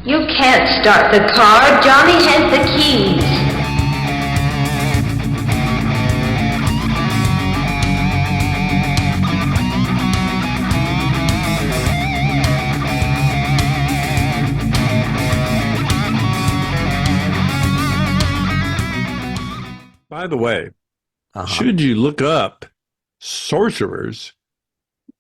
You can't start the car. Johnny has the keys. By the way, should you look up sorcerers,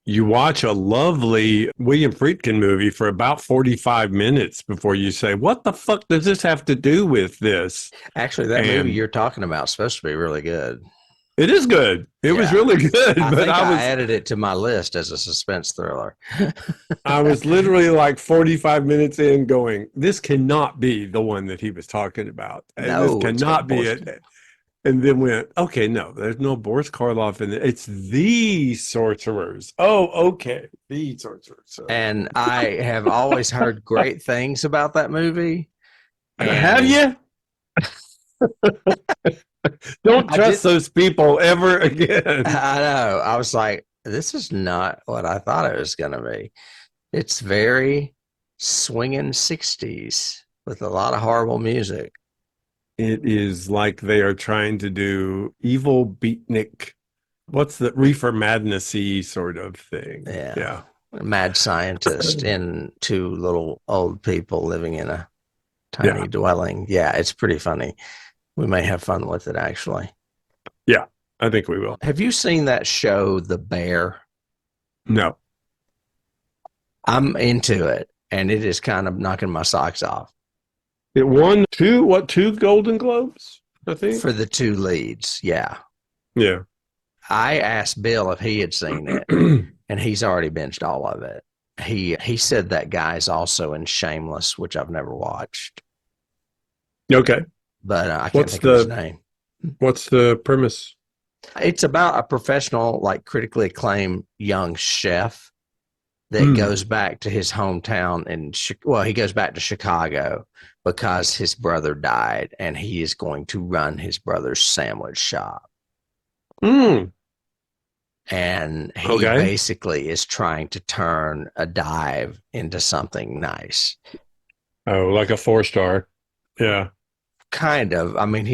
you watch a lovely William Friedkin movie for about 45 minutes before you say, what the fuck does this have to do with this? Actually, that movie you're talking about is supposed to be really good. It is good. It was really good. I think I added it to my list as a suspense thriller. I was literally like 45 minutes in going, this cannot be the one that he was talking about. No, this cannot be it. And then went, okay, no, there's no Boris Karloff in it. It's the sorcerers. Oh, okay, the sorcerers. So. And I have always heard great things about that movie. Have you? Don't trust those people ever again. I know. I was like, this is not what I thought it was going to be. It's very swinging 60s with a lot of horrible music. It is like they are trying to do evil beatnik. What's the Reefer Madness-y sort of thing? Yeah. Mad scientist and two little old people living in a tiny dwelling. Yeah, it's pretty funny. We may have fun with it, actually. Yeah, I think we will. Have you seen that show, The Bear? No. I'm into it, and it is kind of knocking my socks off. It won two Golden Globes, I think? For the two leads, yeah. Yeah. I asked Bill if he had seen it, and he's already binged all of it. He said that guy's also in Shameless, which I've never watched. Okay. But I can't think of his name. What's the premise? It's about a professional, like critically acclaimed young chef that goes back to his hometown he goes back to Chicago because his brother died, and he is going to run his brother's sandwich shop. And he basically is trying to turn a dive into something nice. Oh, like a 4-star. Yeah. Kind of. I mean,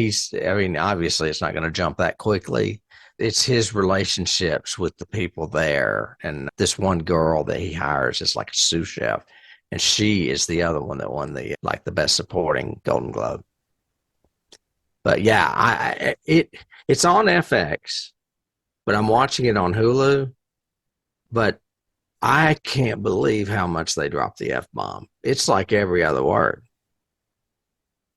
obviously it's not going to jump that quickly. It's his relationships with the people there. And this one girl that he hires is like a sous chef. And she is the other one that won the best supporting Golden Globe. But yeah, it's on FX, but I'm watching it on Hulu. But I can't believe how much they dropped the F-bomb. It's like every other word.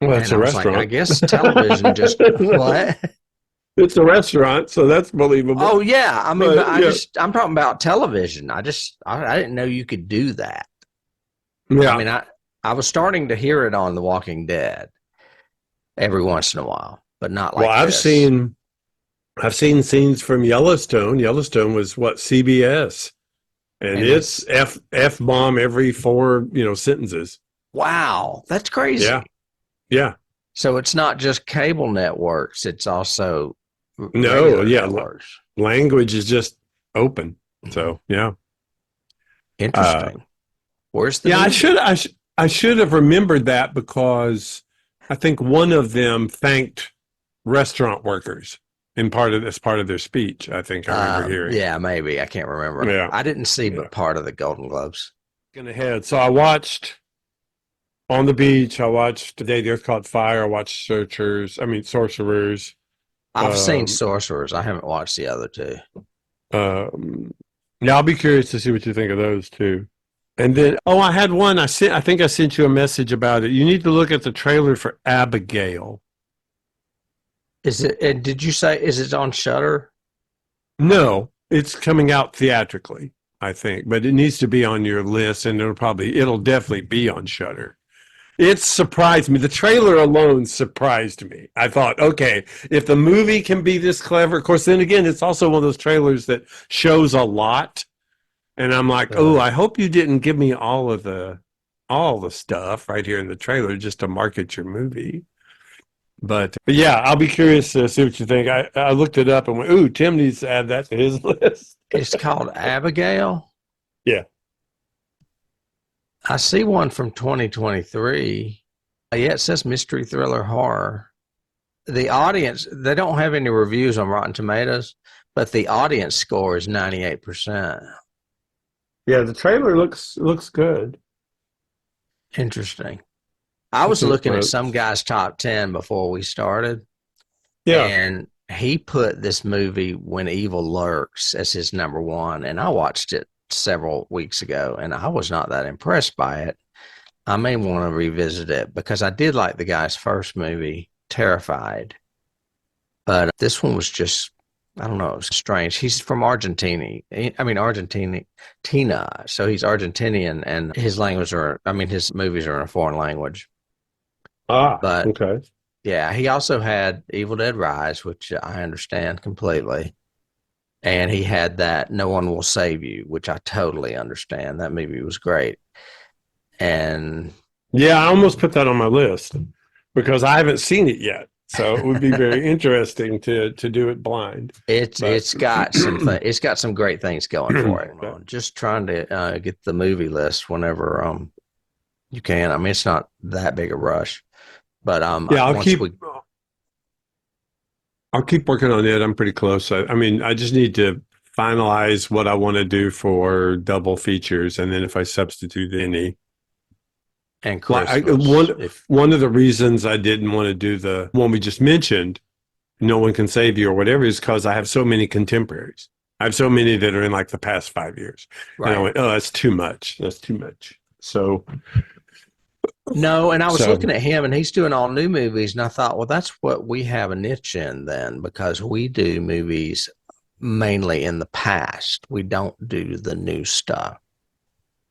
Well, it's a restaurant. I guess television just what? It's a restaurant, so that's believable. Oh yeah, I mean, I'm talking about television. I didn't know you could do that. Yeah, I mean, I was starting to hear it on The Walking Dead every once in a while, but not like. Well, I've seen scenes from Yellowstone. Yellowstone was CBS, and it's F-bomb every 4 sentences. Wow, that's crazy. Yeah. So it's not just cable networks; it's also networks. Language is just open. So interesting. Where's the I should have remembered that because I think one of them thanked restaurant workers in part of their speech. I think I remember hearing. Yeah, maybe I can't remember. Yeah. I didn't see but part of the Golden Globes. Ahead. So I watched On the Beach. I watched The Day the Earth Caught Fire. I watched Sorcerers. I've seen Sorcerers. I haven't watched the other two. I'll be curious to see what you think of those two. And then, I had one. I think I sent you a message about it. You need to look at the trailer for Abigail. Is it? And did you say is it on Shudder? No, it's coming out theatrically, I think, but it needs to be on your list, and it'll definitely be on Shudder. It surprised me. The trailer alone surprised me. I thought, okay, if the movie can be this clever, of course, then again, it's also one of those trailers that shows a lot. And I'm like, I hope you didn't give me all the stuff right here in the trailer just to market your movie. But yeah, I'll be curious to see what you think. I looked it up and went, ooh, Tim needs to add that to his list. It's called Abigail? Yeah. I see one from 2023. Yeah, it says mystery thriller horror. The audience, they don't have any reviews on Rotten Tomatoes, but the audience score is 98%. Yeah, the trailer looks good. Interesting. I was think, looking at some guy's top 10 before we started, yeah. and he put this movie When Evil Lurks as his number one, and I watched it several weeks ago, and I was not that impressed by it. I may want to revisit it because I did like the guy's first movie, Terrified, but this one was just, I don't know, it was strange. He's from Argentina. Tina. So he's Argentinian, and his his movies are in a foreign language. But Okay. yeah, he also had Evil Dead Rise, which I understand completely. And he had that No One Will Save You, which I totally understand. That movie was great. And yeah, I almost put that on my list because I haven't seen it yet. So it would be very interesting to do it blind. it's got some great things going for it. Okay. Just trying to get the movie list whenever you can. I mean, it's not that big a rush. But yeah, I'll keep working on it. I'm pretty close. I just need to finalize what I want to do for double features, and then if I substitute any. And Christmas. One of the reasons I didn't want to do the one we just mentioned, No One Can Save You or whatever, is because I have so many contemporaries. I have so many that are in like the past 5 years. Right. And I went, oh, that's too much. That's too much. So. No, and I was looking at him, and he's doing all new movies, and I thought, well, that's what we have a niche in then, because we do movies mainly in the past. We don't do the new stuff,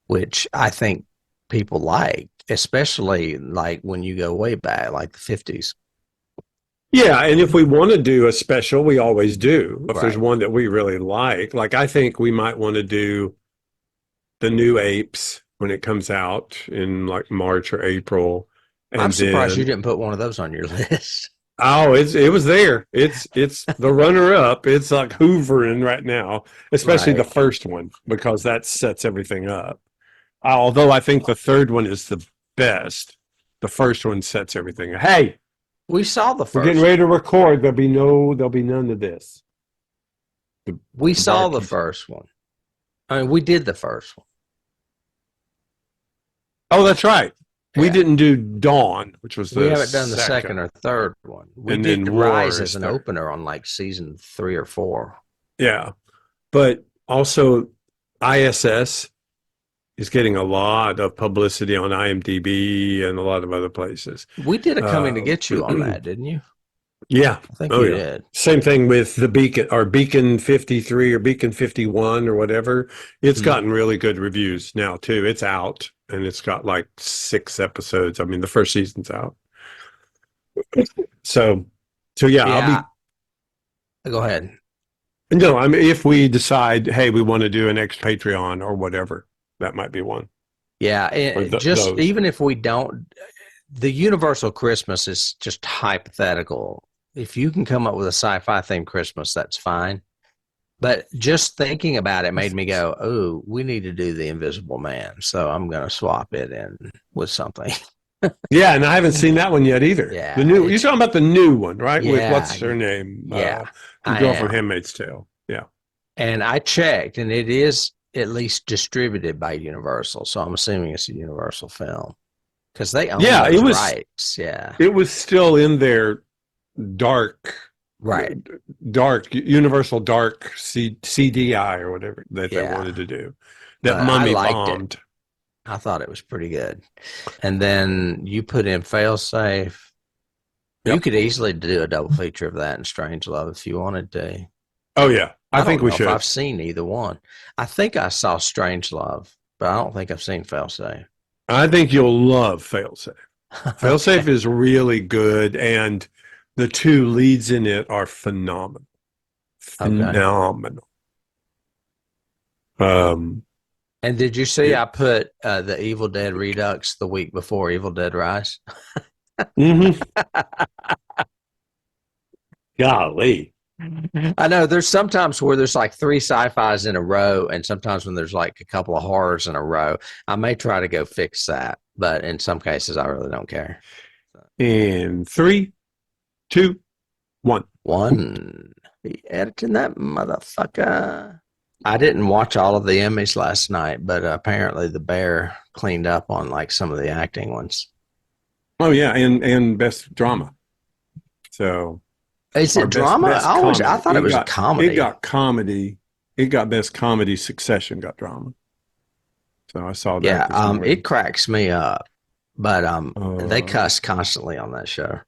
which I think people like, especially like when you go way back, like the 50s. Yeah, and if we want to do a special, we always do. If there's one that we really like I think we might want to do the new Apes when it comes out in like March or April. And I'm surprised you didn't put one of those on your list. Oh, it was there. It's the runner up. It's like hoovering right now, especially the first one, because that sets everything up. Although I think the third one is the best. The first one sets everything up. Hey, we saw the first. We're getting ready to record. There'll be none of this. We saw the first one. I mean, we did the first one. Oh, that's right. Yeah. We didn't do Dawn, which was we haven't done the second or third one. We did Rise as an opener on like season 3 or 4. Yeah, but also ISS is getting a lot of publicity on IMDb and a lot of other places. We did a Coming to Get You on that, didn't you? Yeah, I think you did. Same thing with the Beacon or Beacon 53 or Beacon 51 or whatever. It's gotten really good reviews now too. It's out and it's got like 6 episodes. I mean, the first season's out. So yeah. Go ahead. No, I mean, if we decide, hey, we want to do an X Patreon or whatever, that might be one. Yeah, even if we don't, the Universal Christmas is just hypothetical. If you can come up with a sci-fi themed Christmas, that's fine. But just thinking about it made me go, oh, we need to do the Invisible Man. So I'm going to swap it in with something. Yeah, and I haven't seen that one yet either. Yeah, you're talking about the new one, right? Yeah, with what's her name? Yeah. The girl from Handmaid's Tale. Yeah. And I checked, and it is at least distributed by Universal. So I'm assuming it's a Universal film. Because they own those rights. Yeah. It was still in their dark Universal Dark CDI or whatever that they wanted to do. That Mummy bombed. I thought it was pretty good. And then you put in Failsafe. Yep. You could easily do a double feature of that and Strangelove if you wanted to. Oh, yeah. I think we should. I've seen either one. I think I saw Strangelove, but I don't think I've seen Failsafe. I think you'll love Failsafe. Failsafe is really good, and the 2 leads in it are phenomenal. Phenomenal. And did you see I put the Evil Dead Redux the week before Evil Dead Rise? Mm-hmm. Golly. I know there's sometimes where there's like 3 sci-fis in a row, and sometimes when there's like a couple of horrors in a row. I may try to go fix that, but in some cases, I really don't care. In 3, 2, 1. One. Be editing that motherfucker. I didn't watch all of the Emmys last night, but apparently the Bear cleaned up on like some of the acting ones. Oh yeah, and best drama. So Is our it drama? I thought it was a comedy. It got comedy. It got best comedy. Succession got drama. So I saw that. Yeah, this morning. it cracks me up, but they Uh, cuss constantly on that show.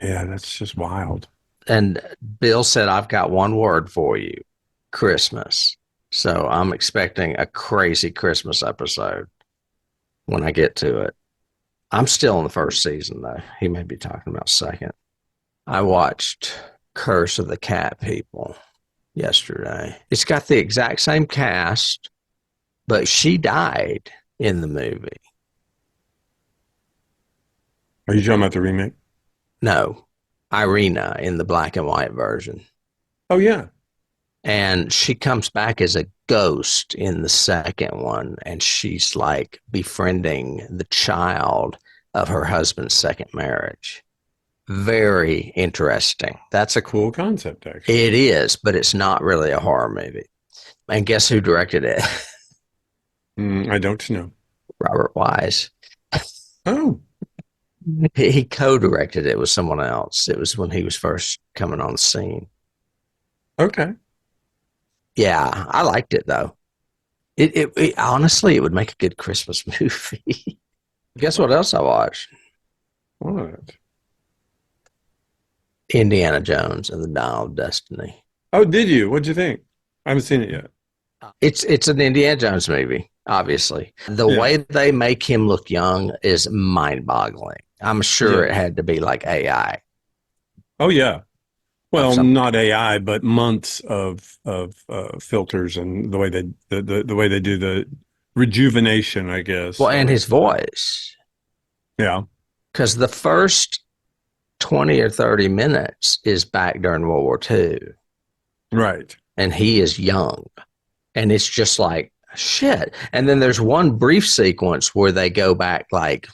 Yeah, that's just wild. And Bill said, "I've got one word for you, Christmas." So I'm expecting a crazy Christmas episode when I get to it. I'm still in the first season, though. He may be talking about second. I watched Curse of the Cat People yesterday. It's got the exact same cast, but she died in the movie. Are you talking about the remake? No, Irina in the black and white version. Oh yeah. And she comes back as a ghost in the second one, and she's like befriending the child of her husband's second marriage. Very interesting. That's a Cool concept, actually. It is, but it's not really a horror movie. And guess who directed it? I don't know. Robert Wise. Oh, He co-directed it with someone else. It was when he was first coming on the scene. okay. Yeah, I liked it though. It honestly, it would make a good Christmas movie. Guess what else I watched? What? Indiana Jones and the Dial of Destiny. Oh, did you? What'd you think? I haven't seen it yet. It's an Indiana Jones movie, obviously. The way they make him look young is mind-boggling. I'm sure it had to be like AI. Oh yeah. Well, not AI, but months of filters and the way the way they do the rejuvenation, I guess. Well, and his voice. Yeah. Because the first 20 or 30 minutes is back during World War II. Right. And he is young. And it's just like, shit. And then there's one brief sequence where they go back like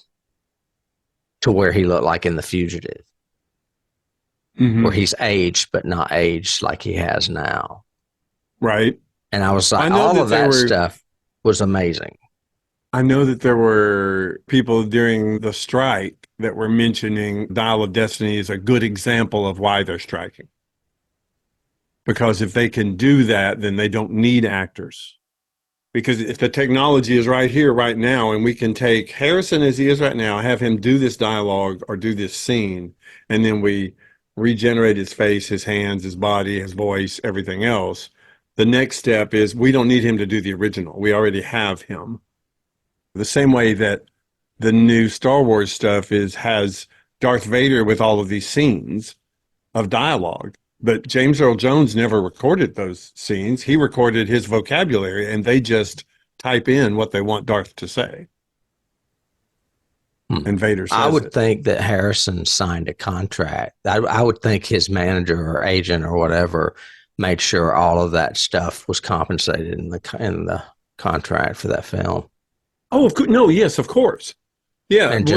to where he looked like in The Fugitive. Mm-hmm. Where he's aged, but not aged like he has now. Right. And I was like, all of that stuff was amazing. I know that there were people during the strike that were mentioning Dial of Destiny is a good example of why they're striking. Because if they can do that, then they don't need actors. Because if the technology is right here, right now, and we can take Harrison as he is right now, have him do this dialogue or do this scene, and then we regenerate his face, his hands, his body, his voice, everything else. The next step is we don't need him to do the original. We already have him. The same way that the new Star Wars stuff has Darth Vader with all of these scenes of dialogue. But James Earl Jones never recorded those scenes. He recorded his vocabulary, and they just type in what they want Darth to say. And Vader says I would think that Harrison signed a contract. I would think his manager or agent or whatever made sure all of that stuff was compensated in the contract for that film. Oh, no, yes, of course. Yeah, And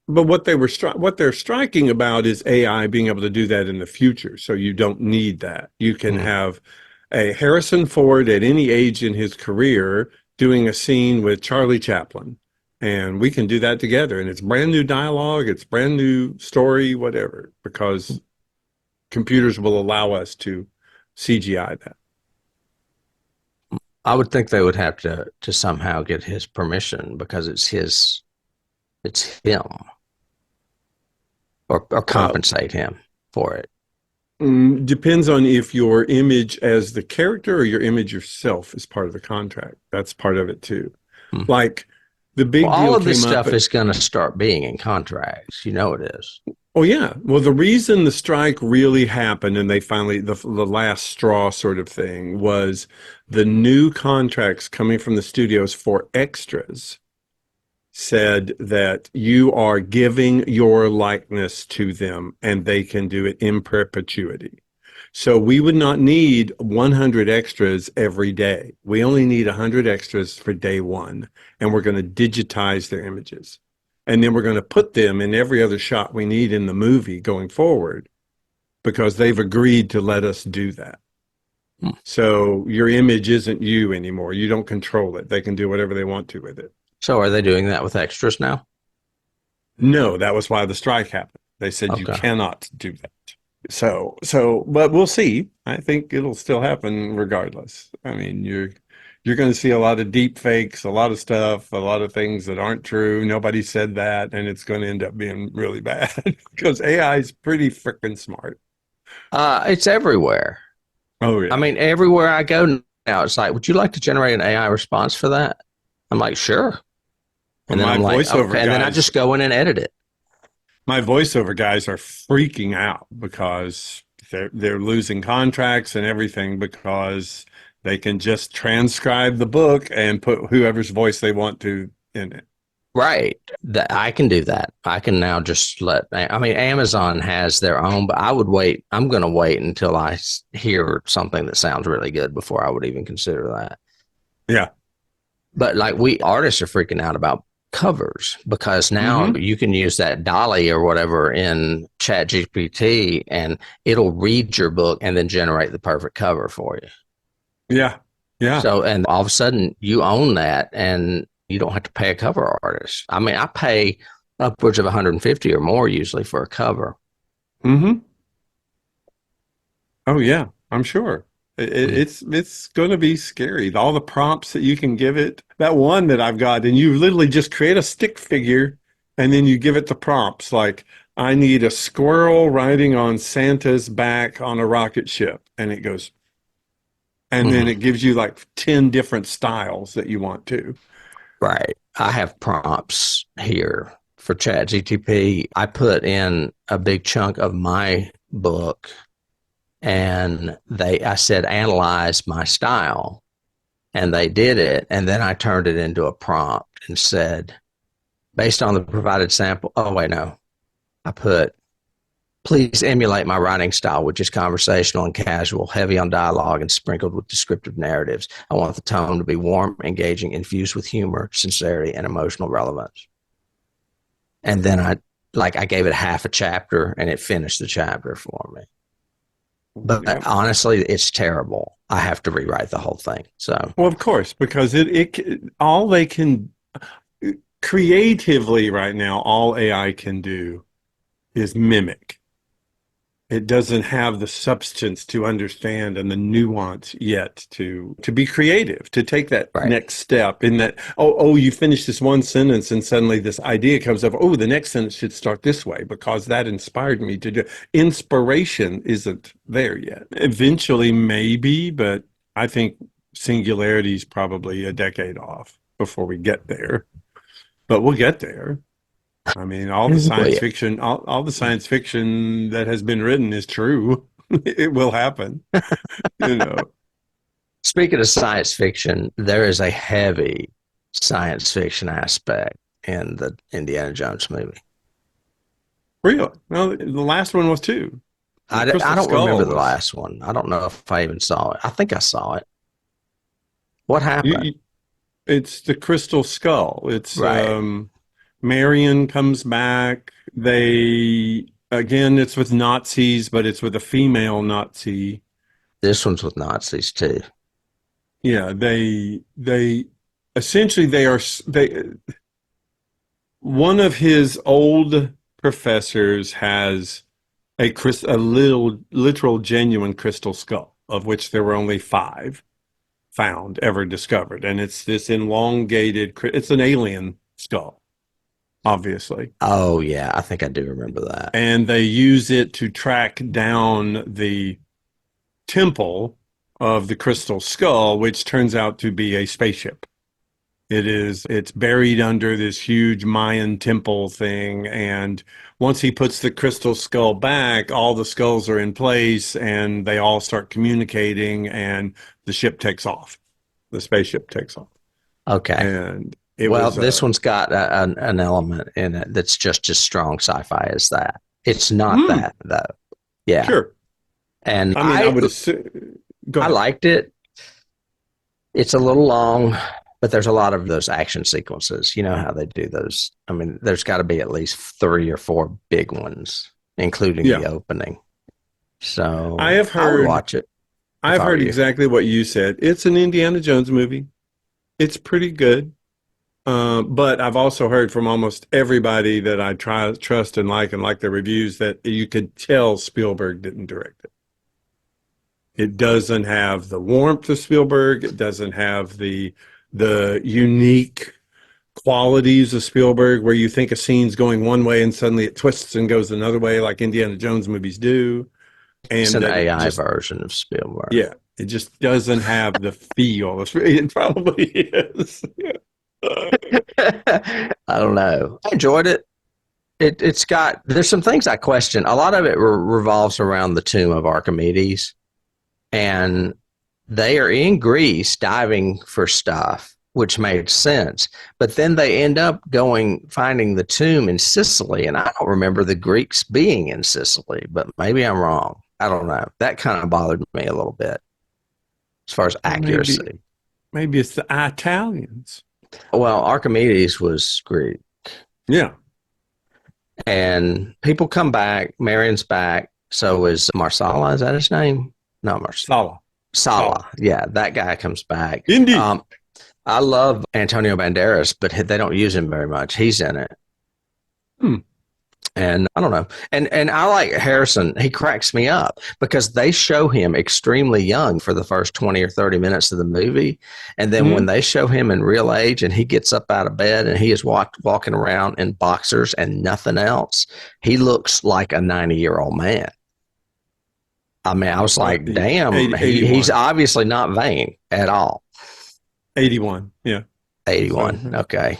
what they're striking about is AI being able to do that in the future. So you don't need that. You can have a Harrison Ford at any age in his career doing a scene with Charlie Chaplin. And we can do that together. And it's brand new dialogue. It's brand new story, whatever, because computers will allow us to CGI that. I would think they would have to somehow get his permission because it's him or compensate him for it. Depends on if your image as the character or your image yourself is part of the contract. That's part of it too. Like the big deal all of this came stuff up is going to start being in contracts. You know it is. Oh yeah. Well, the reason the strike really happened and they finally the last straw sort of thing was the new contracts coming from the studios for extras said that you are giving your likeness to them and they can do it in perpetuity. So we would not need 100 extras every day. We only need 100 extras for day one, and we're going to digitize their images. And then we're going to put them in every other shot we need in the movie going forward because they've agreed to let us do that. So your image isn't you anymore. You don't control it. They can do whatever they want to with it. So are they doing that with extras now? No, that was why the strike happened. They said you Okay. cannot do that. So, but we'll see. I think it'll still happen regardless. I mean, you're going to see a lot of deep fakes, a lot of stuff, a lot of things that aren't true. Nobody said that, and it's going to end up being really bad because AI is pretty freaking smart. It's everywhere. Oh yeah. I mean, everywhere I go now, it's like, would you like to generate an AI response for that? I'm like, sure. And then my I'm like, voiceover okay, and then I guys- just go in and edit it. My voiceover guys are freaking out because they're losing contracts and everything because they can just transcribe the book and put whoever's voice they want to in it. Right. That I can do that. I can now just I mean, Amazon has their own, but I would wait. I'm going to wait until I hear something that sounds really good before I would even consider that. Yeah. But like artists are freaking out about covers because now you can use that Dolly or whatever in Chat GPT and it'll read your book and then generate the perfect cover for you. Yeah. Yeah. So, and all of a sudden you own that and you don't have to pay a cover artist. I mean, I pay upwards of 150 or more usually for a cover. Mm-hmm. Oh yeah, I'm sure. It's going to be scary. All the prompts that you can give it. That one that I've got, and you literally just create a stick figure, and then you give it the prompts like, "I need a squirrel riding on Santa's back on a rocket ship," and it goes, and then it gives you like 10 different styles that you want to. Right. I have prompts here for Chat GTP. I put in a big chunk of my book and I said, analyze my style. And they did it. And then I turned it into a prompt and said, based on the provided sample. Oh, wait, no. I put, please emulate my writing style, which is conversational and casual, heavy on dialogue and sprinkled with descriptive narratives. I want the tone to be warm, engaging, infused with humor, sincerity, and emotional relevance. And then I gave it half a chapter and it finished the chapter for me. But honestly, it's terrible. I have to rewrite the whole thing. So, well, of course, because all they can creatively right now, all AI can do is mimic. It doesn't have the substance to understand and the nuance yet to be creative, to take that next step in that, you finish this one sentence and suddenly this idea comes up. Oh, the next sentence should start this way because that inspired me to do. Inspiration isn't there yet. Eventually, maybe, but I think singularity is probably a decade off before we get there. But we'll get there. I mean, all the science fiction, all the science fiction that has been written is true. It will happen, you know. Speaking of science fiction, there is a heavy science fiction aspect in the Indiana Jones movie. Really? Well, the last one was too. I don't remember the last one. I don't know if I even saw it. I think I saw it. What happened? It's the Crystal Skull. It's right. Marion comes back. It's with Nazis, but it's with a female Nazi. This one's with Nazis too. Yeah, they essentially one of his old professors has a literal genuine crystal skull, of which there were only 5 found ever discovered, and it's this elongated. It's an alien skull. Obviously. Oh, yeah. I think I do remember that. And they use it to track down the temple of the Crystal Skull, which turns out to be a spaceship. It's buried under this huge Mayan temple thing. And once he puts the Crystal Skull back, all the skulls are in place and they all start communicating and the ship takes off. The spaceship takes off. Okay. And This one's got an element in it that's just as strong sci-fi as that. It's not that though. Yeah. Sure. And I mean, I would assume. I liked it. It's a little long, but there's a lot of those action sequences. You know how they do those. I mean, there's got to be at least 3 or 4 big ones, including the opening. So I have heard. I would watch it. I've heard exactly what you said. It's an Indiana Jones movie. It's pretty good. But I've also heard from almost everybody that I trust and like their reviews that you could tell Spielberg didn't direct it. It doesn't have the warmth of Spielberg. It doesn't have the unique qualities of Spielberg where you think a scene's going one way and suddenly it twists and goes another way like Indiana Jones movies do. And it's an AI version of Spielberg. Yeah, it just doesn't have the feel. It probably is. I don't know. I enjoyed it. It's got, there's some things I question. A lot of it revolves around the tomb of Archimedes. And they are in Greece diving for stuff, which made sense. But then they end up finding the tomb in Sicily. And I don't remember the Greeks being in Sicily, but maybe I'm wrong. I don't know. That kind of bothered me a little bit as far as accuracy. Maybe it's the Italians. Well, Archimedes was Greek. Yeah. And people come back. Marion's back. So is Marsala. Is that his name? No, Marsala. Sala. Yeah, that guy comes back. Indeed. I love Antonio Banderas, but they don't use him very much. He's in it. And I don't know. And I like Harrison. He cracks me up because they show him extremely young for the first 20 or 30 minutes of the movie. And then when they show him in real age and he gets up out of bed and he is walking around in boxers and nothing else, he looks like a 90-year-old man. I mean, I was like, damn, he's obviously not vain at all. 81. Yeah. 81. Okay.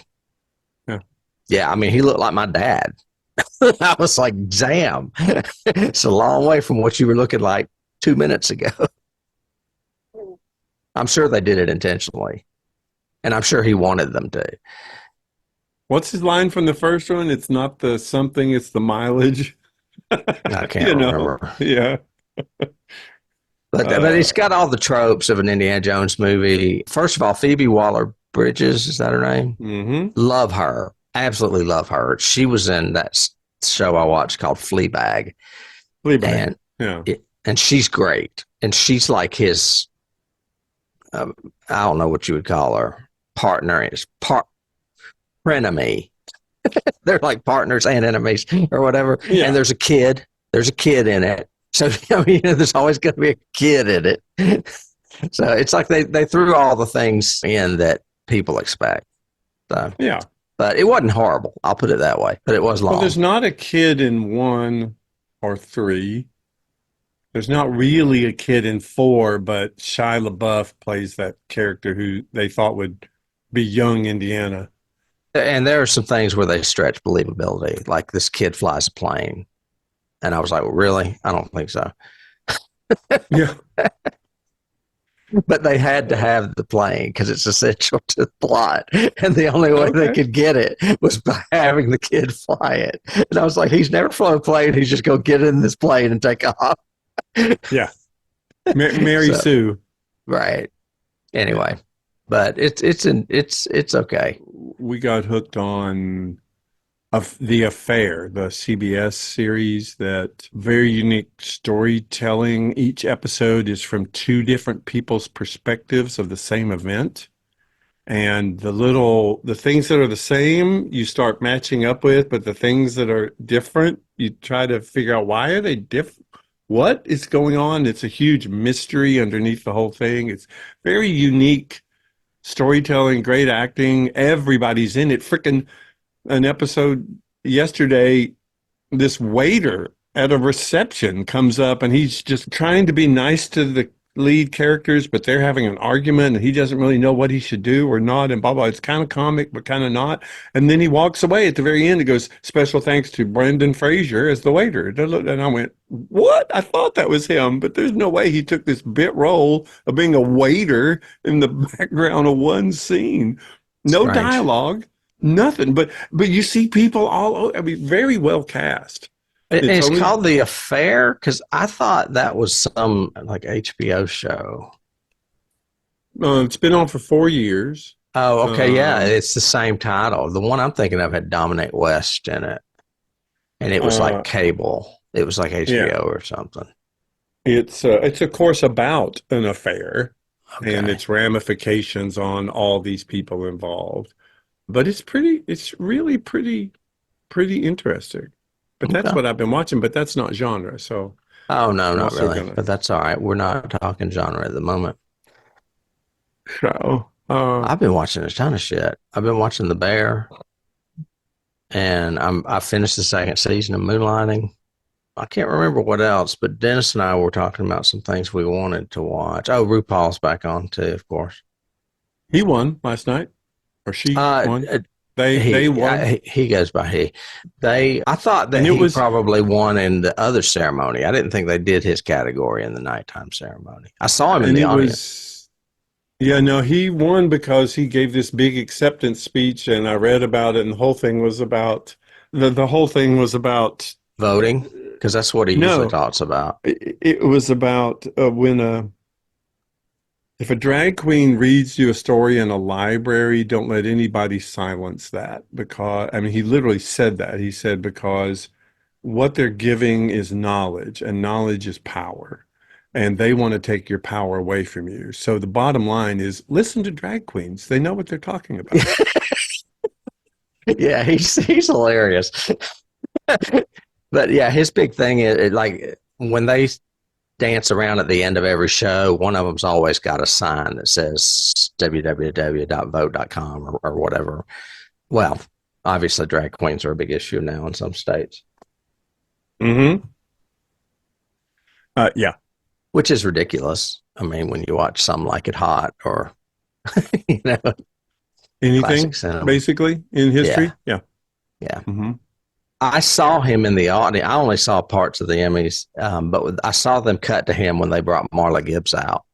Yeah. Yeah. I mean, he looked like my dad. I was like, damn, it's a long way from what you were looking like 2 minutes ago. I'm sure they did it intentionally. And I'm sure he wanted them to. What's his line from the first one? It's not the something, it's the mileage. I can't remember. Yeah. But it's got all the tropes of an Indiana Jones movie. First of all, Phoebe Waller-Bridges, is that her name? Mm-hmm. Love her. Absolutely love her. She was in that show I watched called Fleabag. And she's great. And she's like his, I don't know what you would call her, partner. Frenemy. They're like partners and enemies or whatever. Yeah. And there's a kid. There's a kid in it. So, I mean, there's always going to be a kid in it. So it's like they threw all the things in that people expect. So, yeah. But it wasn't horrible. I'll put it that way. But it was long. Well, there's not a kid in 1 or 3. There's not really a kid in 4, but Shia LaBeouf plays that character who they thought would be young Indiana. And there are some things where they stretch believability, like this kid flies a plane. And I was like, well, really? I don't think so. Yeah. But they had to have the plane because it's essential to the plot. And the only way they could get it was by having the kid fly it. And I was like, he's never flown a plane. He's just going to get in this plane and take off. Yeah. Mary Sue. Right. Anyway, but it's okay. We got hooked on The Affair, the CBS series, that very unique storytelling. Each episode is from 2 different people's perspectives of the same event. And the things that are the same, you start matching up with, but the things that are different, you try to figure out why are they different? What is going on? It's a huge mystery underneath the whole thing. It's very unique storytelling, great acting. Everybody's in it. Frickin' an episode yesterday, this waiter at a reception comes up and he's just trying to be nice to the lead characters, but they're having an argument and he doesn't really know what he should do or not, and blah, blah. It's kind of comic, but kind of not. And then he walks away at the very end and goes, special thanks to Brendan Fraser as the waiter. And I went, what? I thought that was him, but there's no way he took this bit role of being a waiter in the background of one scene. No Strange. dialogue, nothing. But you see people all over. I mean, very well cast. It's called The Affair because I thought that was some like HBO show. It's been on for 4 years. Oh, okay, yeah, it's the same title. The one I'm thinking of had Dominic West in it, and it was like cable. It was like HBO or something. It's of course about an affair and Okay. its ramifications on all these people involved. But it's really pretty interesting. But that's Okay. what I've been watching, but that's not genre. So Oh no, I'm not also really. But that's all right. We're not talking genre at the moment. I've been watching a ton of shit. I've been watching The Bear, and I finished the second season of Moonlighting. I can't remember what else, but Dennis and I were talking about some things we wanted to watch. Oh, RuPaul's back on too, of course. he won last night, or she won. They won. He goes by he. I thought that And it he was probably won in the other ceremony. I didn't think they did his category in the nighttime ceremony. I saw him in and the it audience. was yeah, no, he won because he gave this big acceptance speech, and I read about it, and the whole thing was about the whole thing was about Voting, because that's what he usually no, talks about. it was about when if a drag queen reads you a story in a library, don't let anybody silence that, because I mean he literally said that. He said because what they're giving is knowledge, and knowledge is power. And they want to take your power away from you. So the bottom line is listen to drag queens. They know what they're talking about. Yeah, he's hilarious. But yeah, his big thing is like when they dance around at the end of every show, one of them's always got a sign that says www.vote.com or whatever. Well, obviously drag queens are a big issue now in some states. Mm-hmm. Yeah. Which is ridiculous. I mean, when you watch Some Like It Hot or, you know, Anything basically in history. Yeah. Yeah. Mm-hmm. I saw him in the audience. I only saw parts of the Emmys, but I saw them cut to him when they brought Marla Gibbs out.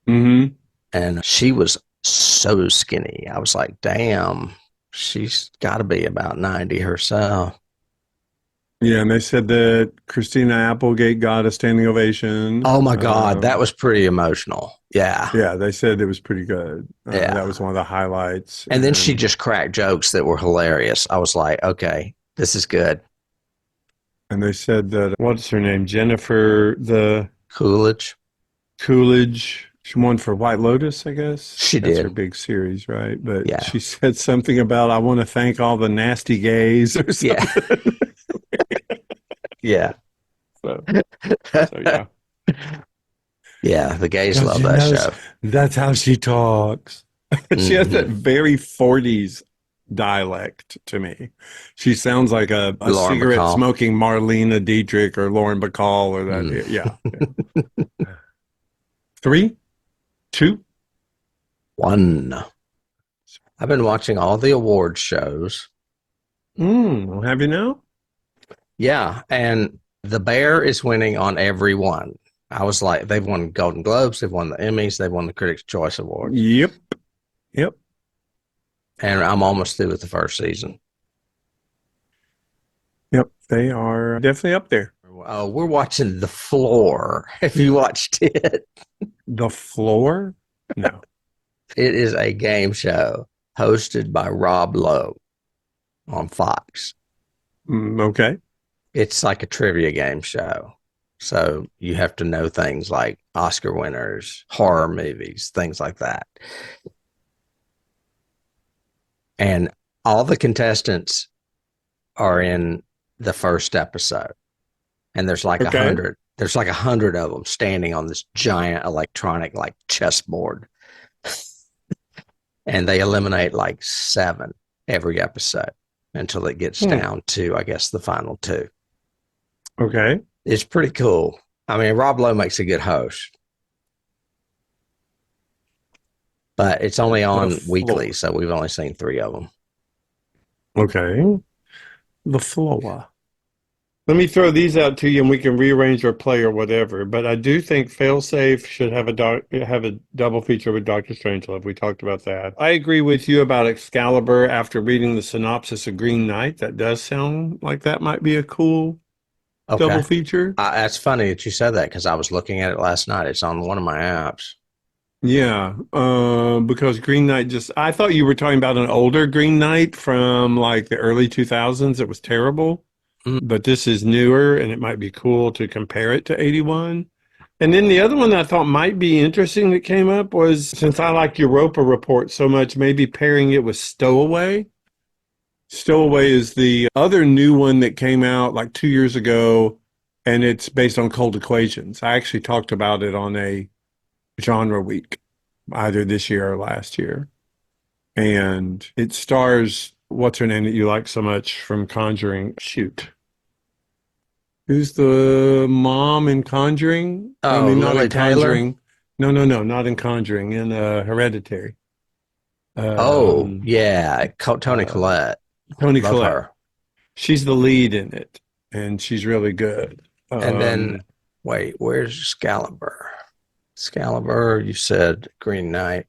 Mm-hmm. And she was so skinny. I was like, damn, she's got to be about 90 herself. Yeah, and they said that Christina Applegate got a standing ovation. Oh my God, that was pretty emotional. Yeah. Yeah, they said it was pretty good. Yeah. That was one of the highlights. And then she just cracked jokes that were hilarious. I was like, okay, this is good. And they said that, what's her name? Jennifer Coolidge. She won for White Lotus, I guess. She That's did. her big series, right? But yeah. She said something about, I want to thank all the nasty gays or something. Yeah. So yeah. Yeah, the gays love that show. That's how she talks. She has that very 40s dialect to me. She sounds like a cigarette smoking Marlena Dietrich or Lauren Bacall or that. Yeah. 3, 2, 1. I've been watching all the awards shows. Have you now? Yeah, and The Bear is winning on every one. I was like, they've won Golden Globes, they've won the Emmys, they've won the Critics' Choice Award. Yep. And I'm almost through with the first season. Yep, they are definitely up there. Oh, we're watching The Floor. Have you watched it? The Floor? No. It is a game show hosted by Rob Lowe on Fox. Okay. It's like a trivia game show. So you have to know things like Oscar winners, horror movies, things like that. And all the contestants are in the first episode. And there's like 100. There's like 100 of them standing on this giant electronic like chessboard. And they eliminate like 7 every episode until it gets down to, I guess, the final 2. Okay. It's pretty cool. I mean, Rob Lowe makes a good host. But it's only on weekly, so we've only seen 3 of them. Okay. The Floor. Let me throw these out to you, and we can rearrange or play or whatever. But I do think Failsafe should have a double feature with Doctor Strangelove. We talked about that. I agree with you about Excalibur. After reading the synopsis of Green Knight, that does sound like that might be a cool double feature. That's funny that you said that because I was looking at it last night. It's on one of my apps. Yeah, because Green Knight I thought you were talking about an older Green Knight from like the early 2000s. It was terrible. But this is newer, and it might be cool to compare it to 81. And then the other one that I thought might be interesting that came up was, since I like Europa Report so much, maybe pairing it with Stowaway. Stowaway is the other new one that came out like 2 years ago, and it's based on cold equations. I actually talked about it on a genre week, either this year or last year. And it stars, what's her name that you like so much from Conjuring? Shoot. Who's the mom in Conjuring? Oh, I mean, not Lily in Taylor? Conjuring. No, not in Conjuring. In Hereditary. Tony Collette. Tony Love Collette. her. She's the lead in it, and she's really good. And then, wait, where's Excalibur? Excalibur, you said Green Knight.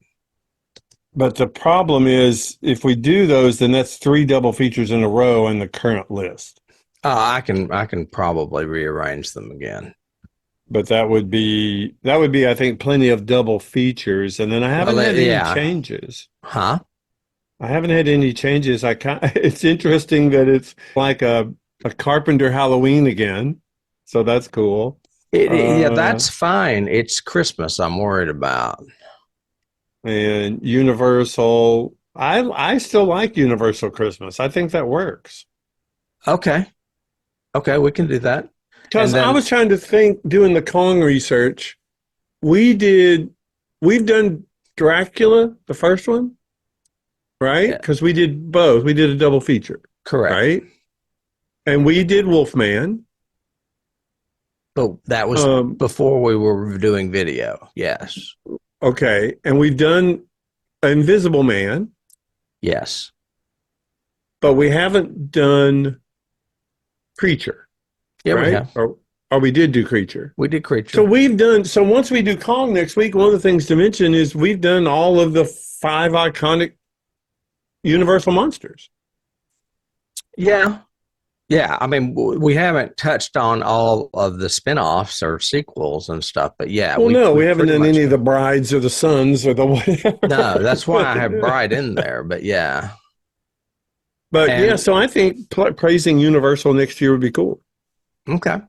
But the problem is, if we do those, then that's 3 double features in a row in the current list. I can probably rearrange them again. But that would be, I think, plenty of double features. And then I haven't had any changes. Huh? I haven't had any changes. It's interesting that it's like a Carpenter Halloween again. So that's cool. Yeah, that's fine. It's Christmas I'm worried about. And Universal, I still like Universal Christmas. I think that works. Okay, we can do that. Because I was trying to think, doing the Kong research, we've done Dracula, the first one, right? Because we did both. We did a double feature. Correct. Right? And we did Wolfman. But that was before we were doing video. Yes. Okay. And we've done Invisible Man. Yes. But we haven't done Creature. Yeah, right? we have. Or we did do Creature. We did Creature. So once we do Kong next week, one of the things to mention is we've done all of the 5 iconic Universal monsters. Yeah. Yeah. I mean, we haven't touched on all of the spinoffs or sequels and stuff, but yeah. Well, we haven't done any of the Brides or the Sons or the whatever. No, that's why I have Bride in there, but yeah. But so I think praising Universal next year would be cool. Okay.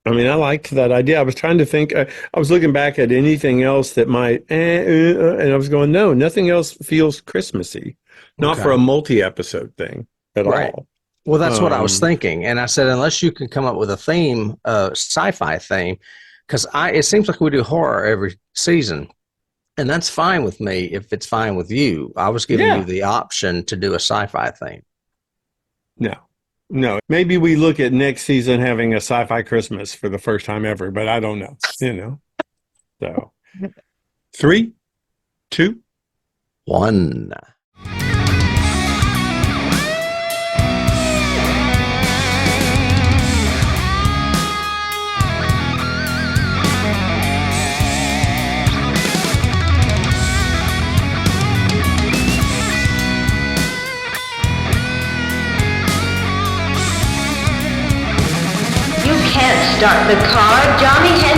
I mean, I liked that idea. I was trying to think. I was looking back at anything else that might, and I was going, no, nothing else feels Christmassy. Not for a multi-episode thing at all. Well, that's what I was thinking. And I said, unless you can come up with a theme, sci-fi theme, because it seems like we do horror every season. And that's fine with me if it's fine with you. I was giving you the option to do a sci-fi theme. No. Maybe we look at next season having a sci-fi Christmas for the first time ever, but I don't know. So 3, 2, 1. You can't start the car. Johnny has